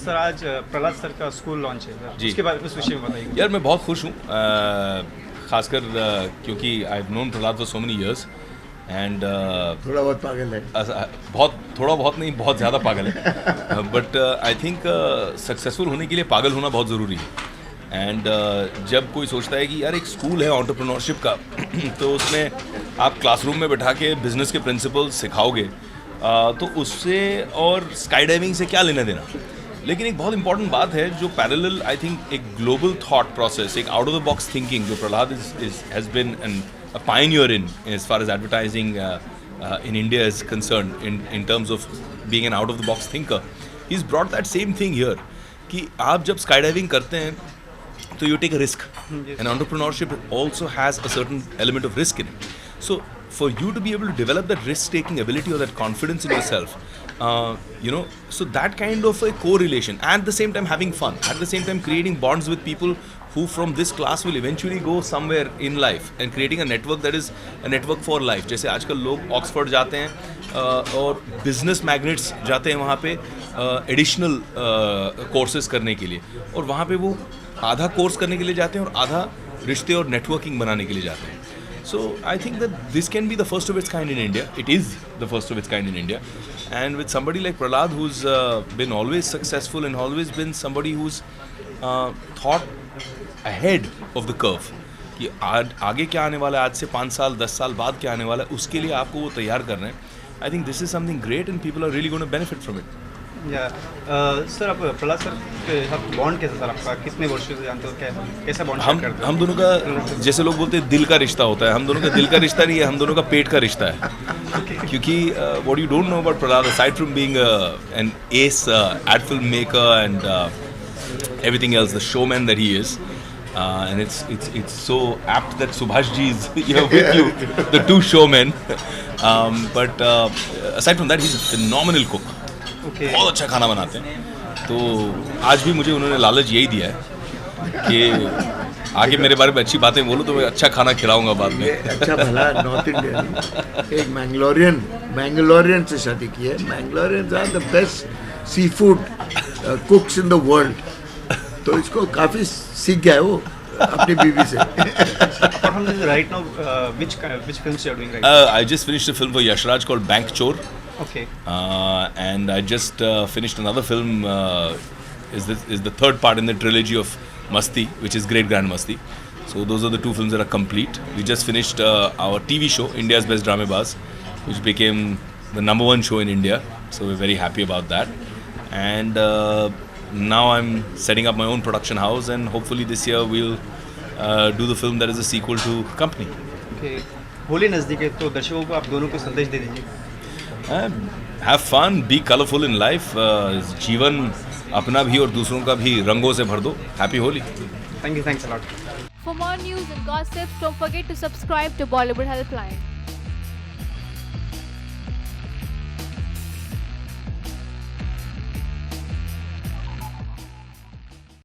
Sir आज Prahlad sir का school launch है जी। उसके बारे में उस विषय में बताइए। यार मैं बहुत खुश हूँ, खासकर क्योंकि I have known Prahlad for so many years and थोड़ा बहुत पागल है। बहुत थोड़ा बहुत नहीं, बहुत ज़्यादा पागल है, बट आई थिंक सक्सेसफुल होने के लिए पागल होना बहुत ज़रूरी है। एंड जब कोई सोचता है कि यार एक स्कूल है एंटरप्रेन्योरशिप का तो उसमें आप क्लासरूम में बैठा के बिजनेस के प्रिंसिपल्स सिखाओगे, तो उससे और स्काई डाइविंग से क्या लेना देना। लेकिन एक बहुत इंपॉर्टेंट बात है जो पैरेलल आई थिंक एक ग्लोबल थॉट प्रोसेस, एक out of the box thinking जो Prahalad has been a pioneer in as far as advertising in India is concerned in terms of being an out of the box thinker. He's brought that same thing here कि आप जब skydiving करते हैं तो you take a risk and entrepreneurship also has a certain element of risk in it. So for you to be able to develop that risk taking ability or that confidence in yourself, so that kind of a correlation, and at the same time having fun, at the same time creating bonds with people who from this class will eventually go somewhere in life and creating a network that is a network for life. जैसे आजकल लोग Oxford जाते हैं और business magnets जाते हैं वहाँ पे एडिशनल कोर्सेज करने के लिए, और वहाँ पे वो आधा कोर्स करने के लिए जाते हैं और आधा रिश्ते और नेटवर्किंग बनाने के लिए जाते हैं. So I think that this can be the first of its kind in India. It is the first of its kind in India. And with somebody like Prahlad who's been always successful and always been somebody who's thought ahead of the curve कि आगे क्या आने वाला है, आज से 5 साल 10 साल बाद क्या आने वाला है, उसके लिए आपको वो तैयार कर रहे हैं. I think this is something great and people are really going to benefit from it. या सर आप प्रहलाद सर के साथ बॉन्ड कैसा सर आपका, कितने वर्षों से जानते हो, कैसा बॉन्ड करते हो? हम दोनों का, जैसे लोग बोलते हैं दिल का रिश्ता होता है, हम दोनों का दिल का रिश्ता नहीं है, हम दोनों का पेट का रिश्ता है. क्योंकि what you don't know about Prahlad, aside from being an ace ad film maker and everything else, the showman that he is, and it's so apt that Subhash ji is here with you, the two showmen. But aside from that, he's a phenomenal cook. बहुत अच्छा खाना बनाते हैं. तो आज भी मुझे उन्होंने लालच यही दिया है कि आगे मेरे बारे में अच्छी बातें बोलो तो मैं अच्छा खाना खिलाऊंगा बाद में. अच्छा भला नॉर्थ इंडियन, एक मैंगलोरियन से शादी की है. Mangaloreans are the best seafood cooks in the world. तो इसको काफ़ी सीख गया है वो अपनी बीवी से. Right now, which films you are doing right now? I just finished a film for Yash Raj called Bank Chor. Okay. And I just finished another film. Is the third part in the trilogy of Masti, which is Great Grand Masti. So those are the two films that are complete. We just finished our TV show, India's Best Dramebaz, which became the #1 show in India. So we're very happy about that. And now I'm setting up my own production house, and hopefully this year we'll do the film that is a sequel to Company. Okay. Holi नज़दीक है तो दर्शकों को आप दोनों को संदेश दे दीजिए. Have fun, be colorful in life. जीवन अपना भी और दूसरों का भी रंगों से भर दो. Happy Holi. Thanks a lot. For more news and gossip, don't forget to subscribe to Bollywood Helpline.